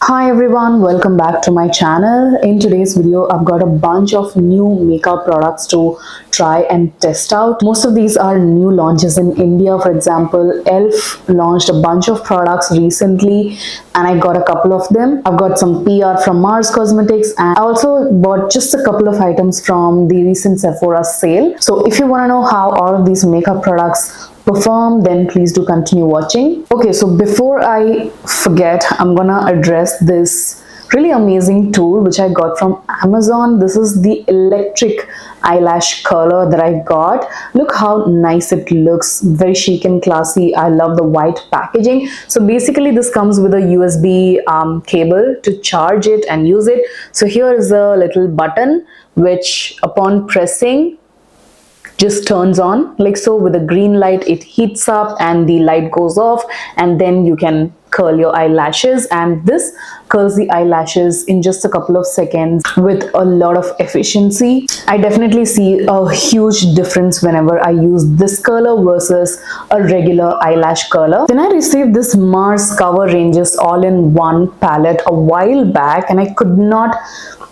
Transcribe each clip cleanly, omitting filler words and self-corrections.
Hi everyone, welcome back to my channel. In today's video, I've got a bunch of new makeup products to try and test out. Most of these are new launches in India. For example, ELF launched a bunch of products recently and I got a couple of them. I've got some PR from NARS Cosmetics and I also bought just a couple of items from the recent Sephora sale. So if you want to know how all of these makeup products perform, then please do continue watching. Okay, so before I forget, I'm gonna address this really amazing tool which I got from Amazon. This is the electric eyelash curler that I got. Look how nice it looks, very chic and classy. I love the white packaging. So basically this comes with a USB cable to charge it and use it. So here is a little button which upon pressing just turns on like so. With a green light it heats up and the light goes off, and then you can curl your eyelashes, and this curls the eyelashes in just a couple of seconds with a lot of efficiency. I definitely see a huge difference whenever I use this curler versus a regular eyelash curler. Then I received this NARS cover ranges all-in-one palette a while back and I could not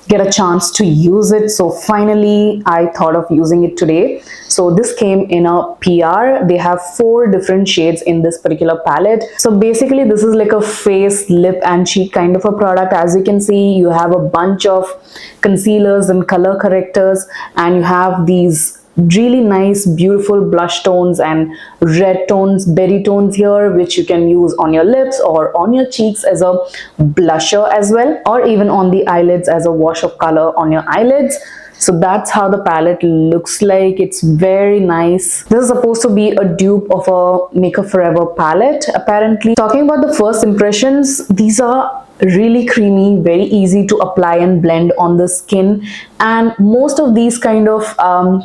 get a chance to use it, so finally I thought of using it today. So this came in a PR. They have 4 different shades in this particular palette. So basically this is like a face, lip and cheek kind of a product. As you can see, you have a bunch of concealers and color correctors, and you have these really nice beautiful blush tones and red tones, berry tones here, which you can use on your lips or on your cheeks as a blusher as well, or even on the eyelids as a wash of color on your eyelids. So that's how the palette looks like. It's very nice. This is supposed to be a dupe of a Makeup Forever palette apparently. Talking about the first impressions, these are really creamy, very easy to apply and blend on the skin, and most of these kind of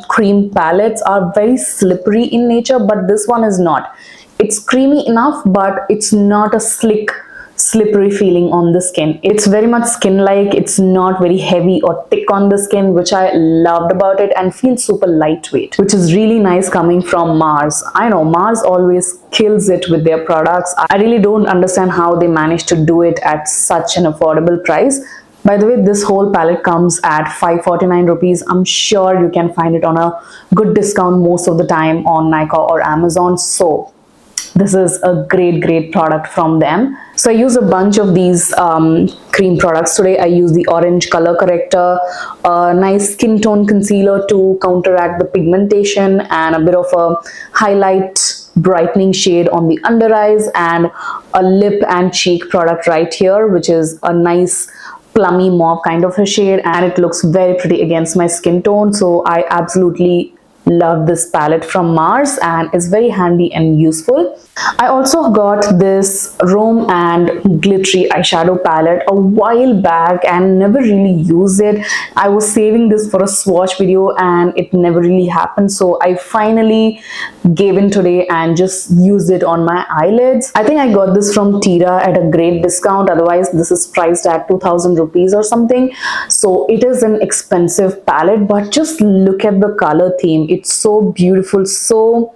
cream palettes are very slippery in nature, but this one is not. It's creamy enough, but it's not a slippery feeling on the skin. It's very much skin-like. It's not very heavy or thick on the skin, which I loved about it, and feels super lightweight, which is really nice coming from NARS. I know NARS always kills it with their products. I really don't understand how they manage to do it at such an affordable price. By the way, this whole palette comes at 549 rupees. I'm sure you can find it on a good discount most of the time on Nykaa or Amazon. So this is a great product from them. So I use a bunch of these cream products today. I use the orange color corrector, a nice skin tone concealer to counteract the pigmentation, and a bit of a highlight brightening shade on the under eyes, and a lip and cheek product right here, which is a nice plummy mauve kind of a shade, and it looks very pretty against my skin tone. So I absolutely love this palette from NARS and it's very handy and useful. I also got this Rome and glittery eyeshadow palette a while back and never really used it. I was saving this for a swatch video and it never really happened, so I finally gave in today and just used it on my eyelids. I think I got this from Tira at a great discount, otherwise this is priced at 2000 rupees or something. So it is an expensive palette, but just look at the color theme. It's so beautiful, so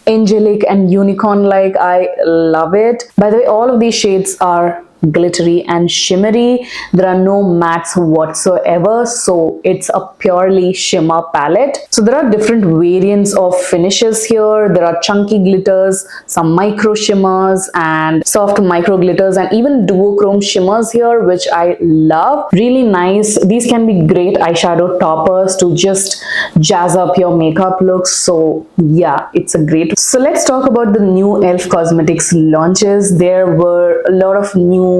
angelic and unicorn like. I love it. By the way, all of these shades are glittery and shimmery. There are no mattes whatsoever, so it's a purely shimmer palette. So there are different variants of finishes here. There are chunky glitters, some micro shimmers and soft micro glitters, and even duochrome shimmers here, which I love. Really nice. These can be great eyeshadow toppers to just jazz up your makeup looks. So yeah, it's a great. So let's talk about the new ELF Cosmetics launches. There were a lot of new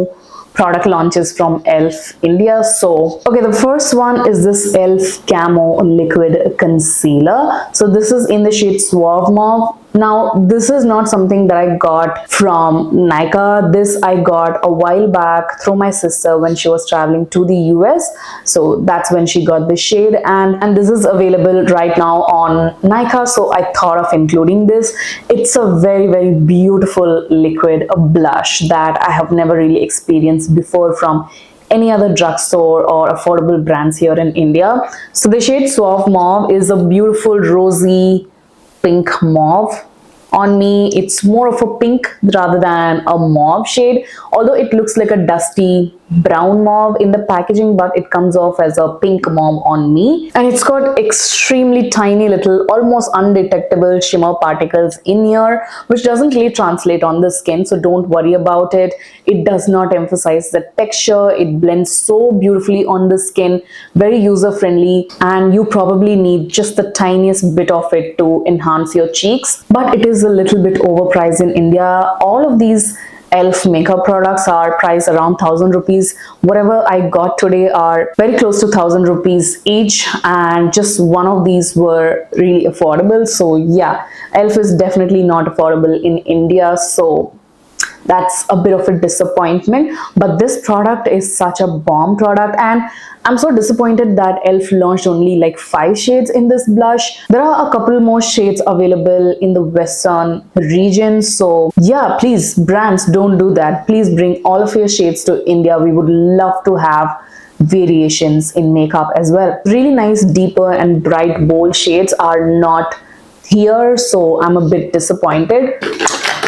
product launches from ELF India. So okay, the first one is this ELF Camo Liquid Concealer. So this is in the shade Suave Mauve. Now this is not something that I got from Nykaa. This I got a while back through my sister when she was traveling to the US. So that's when she got this shade, and this is available right now on Nykaa, so I thought of including this. It's a very beautiful liquid, a blush that I have never really experienced before from any other drugstore or affordable brands here in India. So the shade Suave Mauve is a beautiful rosy pink mauve. On me, it's more of a pink rather than a mauve shade, although it looks like a dusty brown mauve in the packaging, but it comes off as a pink mauve on me. And it's got extremely tiny little, almost undetectable shimmer particles in here, which doesn't really translate on the skin, so don't worry about it. It does not emphasize the texture. It blends so beautifully on the skin, very user friendly, and you probably need just the tiniest bit of it to enhance your cheeks. But it is a little bit overpriced in India. All of these elf makeup products are priced around 1000 rupees. Whatever I got today are very close to 1000 rupees each, and just one of these were really affordable. So yeah, elf is definitely not affordable in India, so that's a bit of a disappointment. But this product is such a bomb product, and I'm so disappointed that elf launched only like 5 shades in this blush. There are a couple more shades available in the western region, so yeah, please brands, don't do that. Please bring all of your shades to India. We would love to have variations in makeup as well. Really nice deeper and bright bold shades are not here, so I'm a bit disappointed.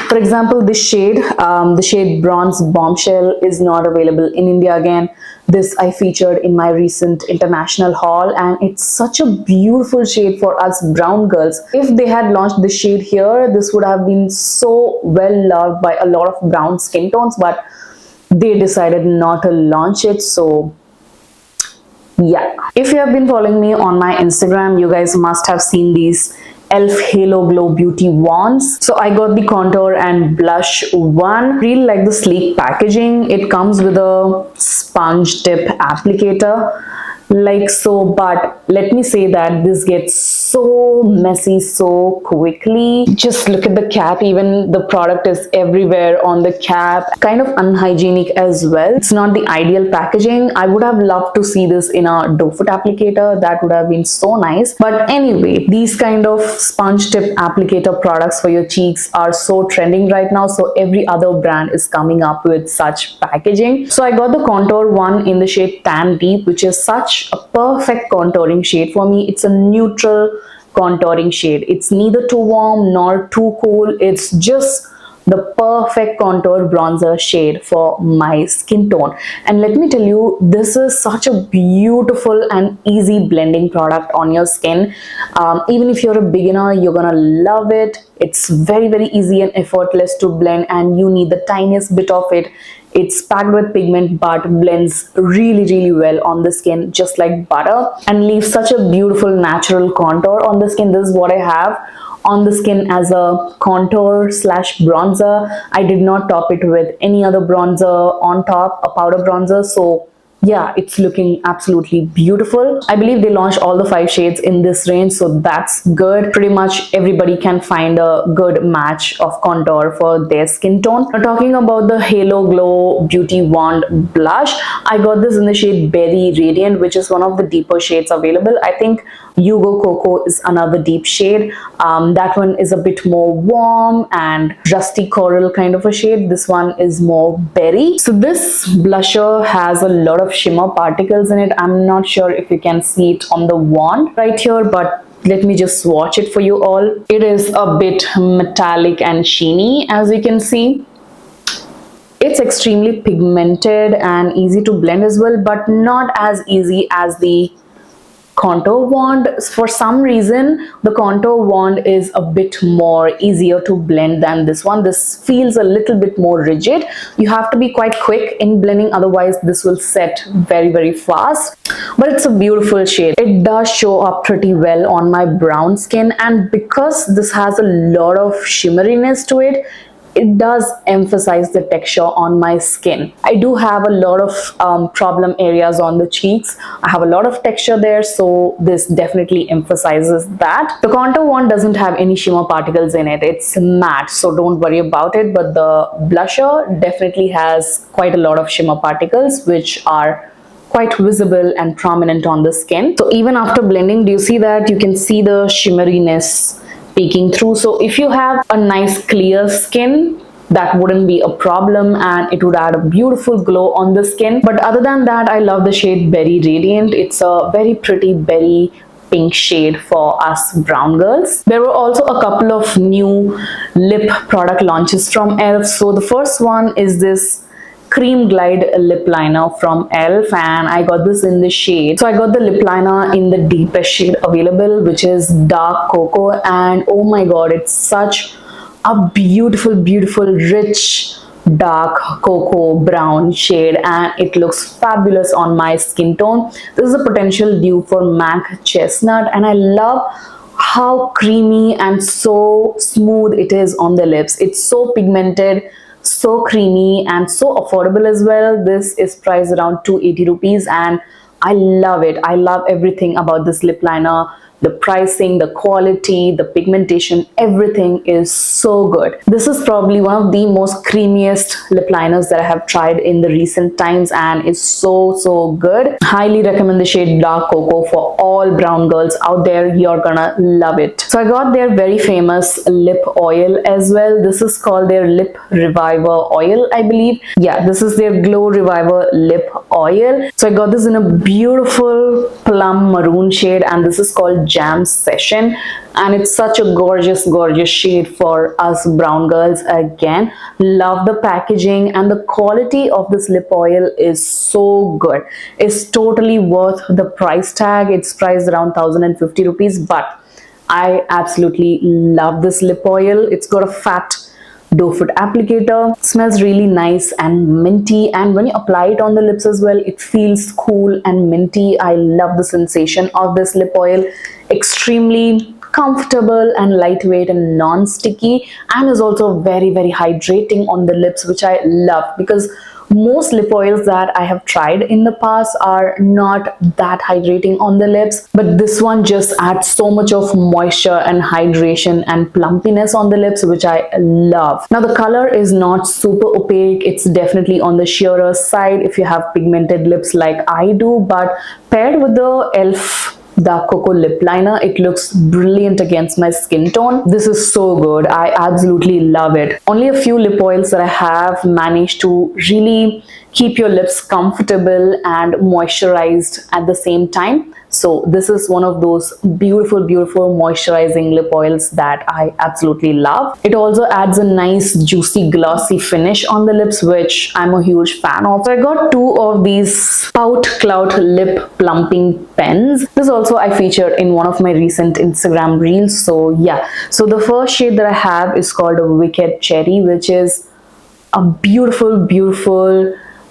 For example, this shade, the shade Bronze Bombshell, is not available in India again. This I featured in my recent international haul, and it's such a beautiful shade for us brown girls. If they had launched this shade here, this would have been so well loved by a lot of brown skin tones, but they decided not to launch it, so yeah. If you have been following me on my Instagram, you guys must have seen these elf Halo Glow Beauty wands. So I got the contour and blush one. Really like the sleek packaging. It comes with a sponge tip applicator like so, but let me say that this gets so messy so quickly. Just look at the cap, even the product is everywhere on the cap, kind of unhygienic as well. It's not the ideal packaging. I would have loved to see this in a doe foot applicator. That would have been so nice. But anyway, these kind of sponge tip applicator products for your cheeks are so trending right now, so every other brand is coming up with such packaging. So I got the contour one in the shade Tan Deep, which is such a perfect contouring shade for me. It's a neutral contouring shade. It's neither too warm nor too cool. It's just the perfect contour bronzer shade for my skin tone. And let me tell you, this is such a beautiful and easy blending product on your skin. Even if you're a beginner, you're gonna love it. It's very easy and effortless to blend, and you need the tiniest bit of it. It's packed with pigment but blends really well on the skin, just like butter, and leaves such a beautiful natural contour on the skin. This is what I have on the skin as a contour slash bronzer. I did not top it with any other bronzer on top, a powder bronzer, so yeah, it's looking absolutely beautiful. I believe they launched all the 5 shades in this range, so that's good. Pretty much everybody can find a good match of contour for their skin tone. Now, talking about the Halo Glow Beauty Wand Blush, I got this in the shade Berry Radiant, which is one of the deeper shades available. I think Yugo Cocoa is another deep shade. That one is a bit more warm and rusty coral kind of a shade. This one is more berry. So this blusher has a lot of shimmer particles in it. I'm not sure if you can see it on the wand right here, but let me just swatch it for you all. It is a bit metallic and sheeny, as you can see. It's extremely pigmented and easy to blend as well, but not as easy as the contour wand. For some reason, the contour wand is a bit more easier to blend than this one. This feels a little bit more rigid. You have to be quite quick in blending, otherwise this will set very fast. But it's a beautiful shade. It does show up pretty well on my brown skin, and because this has a lot of shimmeriness to it, it does emphasize the texture on my skin. I do have a lot of problem areas on the cheeks. I have a lot of texture there, so this definitely emphasizes that. The contour wand doesn't have any shimmer particles in it. It's matte, so don't worry about it. But the blusher definitely has quite a lot of shimmer particles, which are quite visible and prominent on the skin. So even after blending, do you see that? You can see the shimmeriness peeking through. So if you have a nice clear skin, that wouldn't be a problem, and it would add a beautiful glow on the skin. But other than that, I love the shade Berry Radiant. It's a very pretty berry pink shade for us brown girls. There were also a couple of new lip product launches from e.l.f. So the first one is this Cream Glide lip liner from ELF, and I got this in the shade. So I got the lip liner in the deepest shade available, which is dark cocoa, and oh my god, it's such a beautiful, beautiful, rich dark cocoa brown shade, and it looks fabulous on my skin tone. This is a potential dupe for MAC Chestnut, and I love how creamy and so smooth it is on the lips. It's so pigmented, so creamy, and so affordable as well. This is priced around 280 rupees, and I love it. I love everything about this lip liner. The pricing, the quality, the pigmentation, everything is so good. This is probably one of the most creamiest lip liners that I have tried in the recent times, and it's so good. Highly recommend the shade Dark Cocoa for all brown girls out there. You're gonna love it. So I got their very famous lip oil as well. This is called their Lip Reviver oil, I believe. Yeah, this is their Glow Reviver lip oil. So I got this in a beautiful plum maroon shade, and this is called Jam Session, and it's such a gorgeous shade for us brown girls. Again, love the packaging, and the quality of this lip oil is so good. It's totally worth the price tag. It's priced around 1050 rupees, but I absolutely love this lip oil. It's got a fat doe foot applicator, smells really nice and minty, and when you apply it on the lips as well, it feels cool and minty. I love the sensation of this lip oil. Extremely comfortable and lightweight and non-sticky, and is also very hydrating on the lips, which I love, because most lip oils that I have tried in the past are not that hydrating on the lips, but this one just adds so much of moisture and hydration and plumpiness on the lips, which I love. Now the color is not super opaque. It's definitely on the sheerer side if you have pigmented lips like I do, but paired with the ELF Dark Cocoa lip liner, it looks brilliant against my skin tone. This is so good. I absolutely love it. Only a few lip oils that I have managed to really keep your lips comfortable and moisturized at the same time. So this is one of those beautiful moisturizing lip oils that I absolutely love. It also adds a nice juicy glossy finish on the lips, which I'm a huge fan of. So I got two of these Pout Clout lip plumping pens. This also I featured in one of my recent Instagram reels. So yeah, so the first shade that I have is called Wicked Cherry, which is a beautiful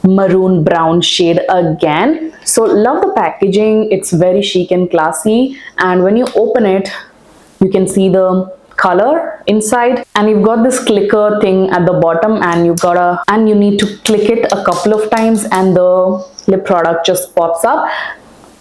maroon brown shade again. So love the packaging. It's very chic and classy, and when you open it, you can see the color inside, and you've got this clicker thing at the bottom, and you need to click it a couple of times, and the lip product just pops up.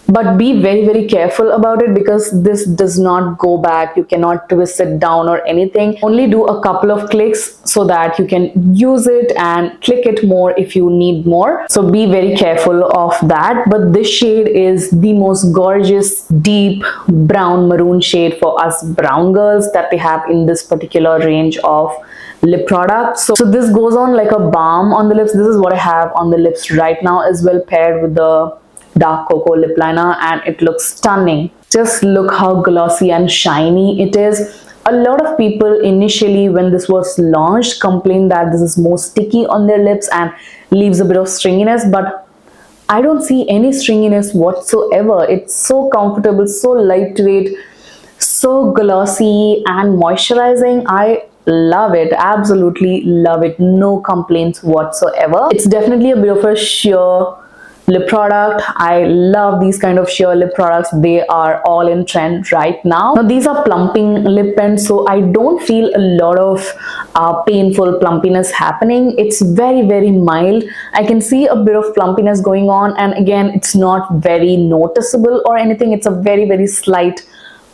But be very careful about it, because this does not go back. You cannot twist it down or anything. Only do a couple of clicks so that you can use it and click it more if you need more. So be very careful of that. But this shade is the most gorgeous deep brown maroon shade for us brown girls that they have in this particular range of lip products. So this goes on like a balm on the lips. This is what I have on the lips right now as well, paired with the Dark Cocoa lip liner, and it looks stunning. Just look how glossy and shiny it is. A lot of people initially, when this was launched, complained that this is more sticky on their lips and leaves a bit of stringiness, but I don't see any stringiness whatsoever. It's so comfortable, so lightweight, so glossy and moisturizing. I love it, absolutely love it. No complaints whatsoever. It's definitely a bit of a sheer lip product. I love these kind of sheer lip products. They are all in trend right now. Now these are plumping lip pens, so I don't feel a lot of painful plumpiness happening. It's very mild. I can see a bit of plumpiness going on, and again, it's not very noticeable or anything. It's a very slight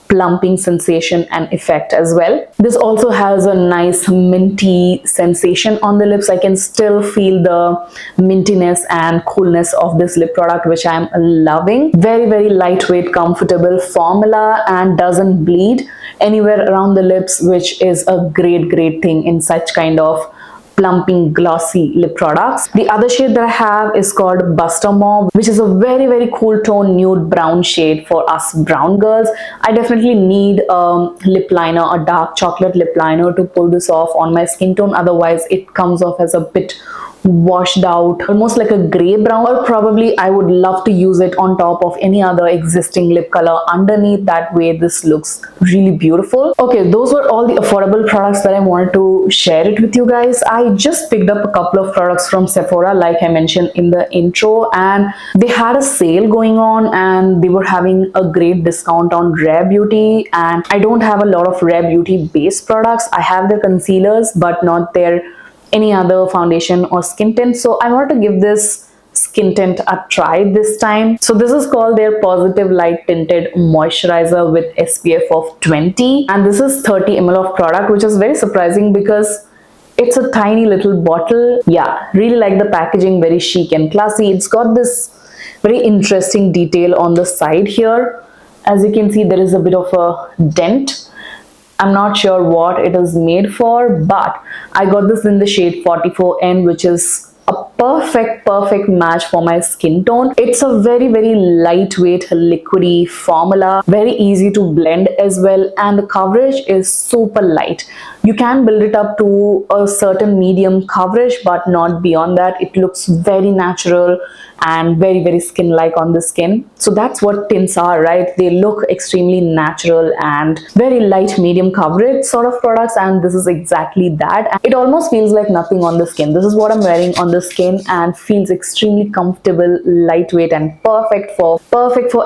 plumping sensation and effect as well. This also has a nice minty sensation on the lips. I can still feel the mintiness and coolness of this lip product, which I'm loving. Very lightweight, comfortable formula, and doesn't bleed anywhere around the lips, which is a great thing in such kind of plumping glossy lip products. The other shade that I have is called Buster Mauve, which is a very cool tone nude brown shade for us brown girls. I definitely need a lip liner, a dark chocolate lip liner, to pull this off on my skin tone. Otherwise it comes off as a bit washed out, almost like a gray brown, or probably I would love to use it on top of any other existing lip color underneath. That way this looks really beautiful. Okay, those were all the affordable products that I wanted to share it with you guys. I just picked up a couple of products from Sephora, like I mentioned in the intro, and they had a sale going on and they were having a great discount on Rare Beauty. And I don't have a lot of Rare Beauty base products. I have their concealers but not their any other foundation or skin tint, so I wanted to give this skin tint a try this time. So this is called their Positive Light Tinted Moisturizer with SPF of 20, and this is 30 ml of product, which is very surprising because it's a tiny little bottle. Yeah, really like the packaging, very chic and classy. It's got this very interesting detail on the side here. As you can see, there is a bit of a dent. I'm not sure what it is made for, but I got this in the shade 44N, which is a perfect match for my skin tone. It's a very lightweight liquidy formula, very easy to blend as well, and the coverage is super light. You can build it up to a certain medium coverage, but not beyond that. It looks very natural and very skin-like on the skin. So that's what tints are, right? They look extremely natural and very light medium coverage sort of products, and this is exactly that. And it almost feels like nothing on the skin. This is what I'm wearing on the skin and feels extremely comfortable, lightweight, and perfect for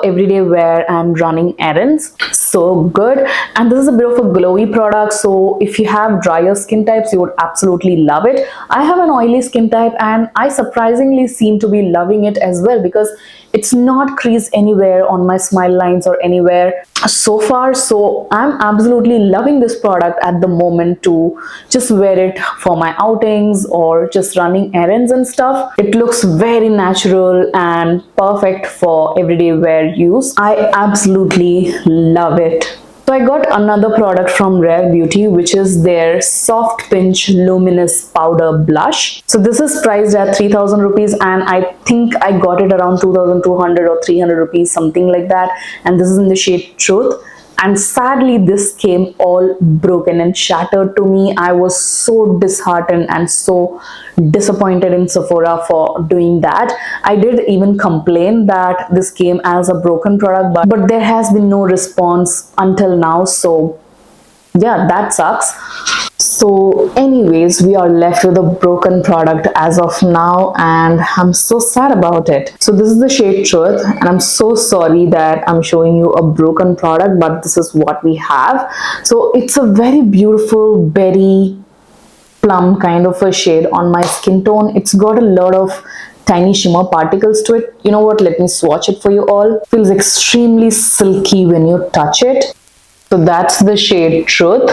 everyday wear and running errands. So good. And this is a bit of a glowy product, so if you have drier skin types, you would absolutely love it. I have an oily skin type and I surprisingly seem to be loving it as well, because it's not creased anywhere on my smile lines or anywhere so far. So I'm absolutely loving this product at the moment to just wear it for my outings or just running errands and stuff. It looks very natural and perfect for everyday wear use. I absolutely love it. So I got another product from Rare Beauty, which is their Soft Pinch Luminous Powder Blush. So this is priced at 3,000 rupees and I think I got it around 2,200 or 300 rupees, something like that. And this is in the shade Truth. And sadly, this came all broken and shattered to me. I was so disheartened and so disappointed in Sephora for doing that. I did even complain that this came as a broken product, but there has been no response until now. So yeah, that sucks. So anyways, we are left with a broken product as of now and I'm so sad about it. So this is the shade Truth and I'm so sorry that I'm showing you a broken product, but this is what we have. So it's a very beautiful berry plum kind of a shade on my skin tone. It's got a lot of tiny shimmer particles to it. You know what, let me swatch it for you all. It feels extremely silky when you touch it. So that's the shade Truth.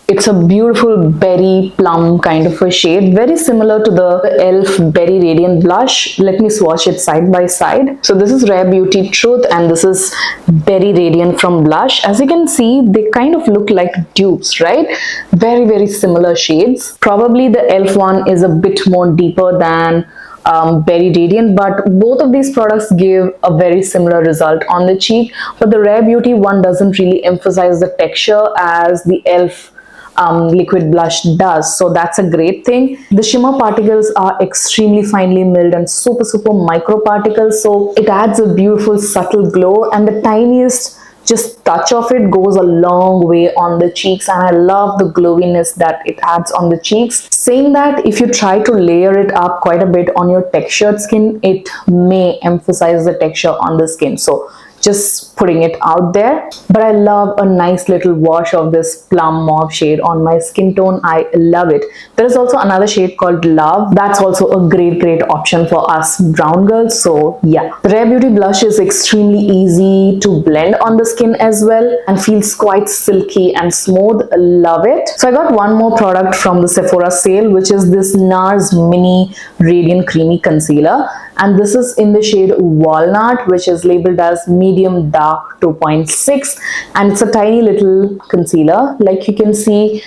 It's a beautiful berry plum kind of a shade, very similar to the e.l.f. Berry Radiant Blush. Let me swatch it side by side. So this is Rare Beauty Truth and this is Berry Radiant from Blush. As you can see, they kind of look like dupes, right? Very similar shades. Probably the e.l.f. one is a bit more deeper than Berry Radiant, but both of these products give a very similar result on the cheek. But the Rare Beauty one doesn't really emphasize the texture as the e.l.f. Liquid blush does, so that's a great thing. The shimmer particles are extremely finely milled and super micro particles, so it adds a beautiful subtle glow, and the tiniest just touch of it goes a long way on the cheeks, and I love the glowiness that it adds on the cheeks. Saying that, if you try to layer it up quite a bit on your textured skin, it may emphasize the texture on the skin, so just putting it out there. But I love a nice little wash of this plum mauve shade on my skin tone. I love it. There is also another shade called Love. That's also a great option for us brown girls. So yeah, the Rare Beauty blush is extremely easy to blend on the skin as well and feels quite silky and smooth. Love it. So I got one more product from the Sephora sale, which is this NARS Mini Radiant Creamy Concealer. And this is in the shade Walnut, which is labeled as medium dark 2.6, and it's a tiny little concealer. Like you can see,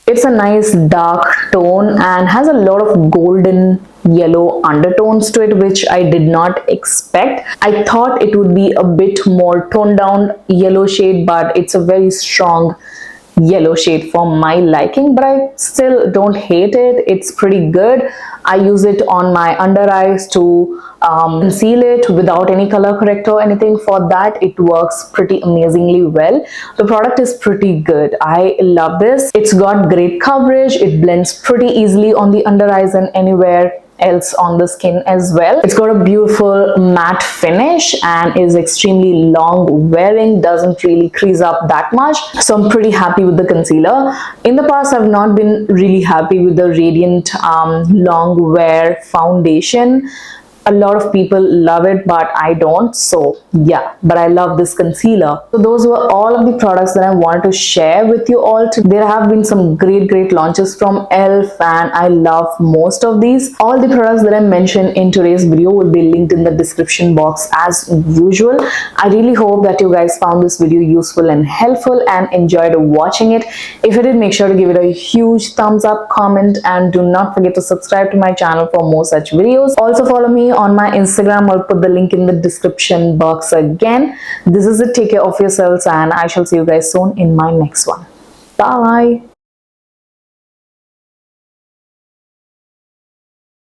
it's a nice dark tone and has a lot of golden yellow undertones to it, which I did not expect. I thought it would be a bit more toned down yellow shade, but it's a very strong yellow shade for my liking, but I still don't hate it. It's pretty good. I use it on my under eyes to conceal it without any color corrector or anything. For that, it works pretty amazingly well. The product is pretty good. I love this. It's got great coverage. It blends pretty easily on the under eyes and anywhere else on the skin as well. It's got a beautiful matte finish and is extremely long wearing, doesn't really crease up that much, so I'm pretty happy with the concealer. In the past, I've not been really happy with the Radiant long wear foundation. A lot of people love it, but I don't. So yeah, but I love this concealer. So those were all of the products that I wanted to share with you all today. There have been some great launches from e.l.f. and I love most of these. All the products that I mentioned in today's video will be linked in the description box as usual. I really hope that you guys found this video useful and helpful and enjoyed watching it. If you did, make sure to give it a huge thumbs up, comment, and do not forget to subscribe to my channel for more such videos. Also follow me on my Instagram. I'll put the link in the description box again. This is it. Take care of yourselves and I shall see you guys soon in my next one. Bye.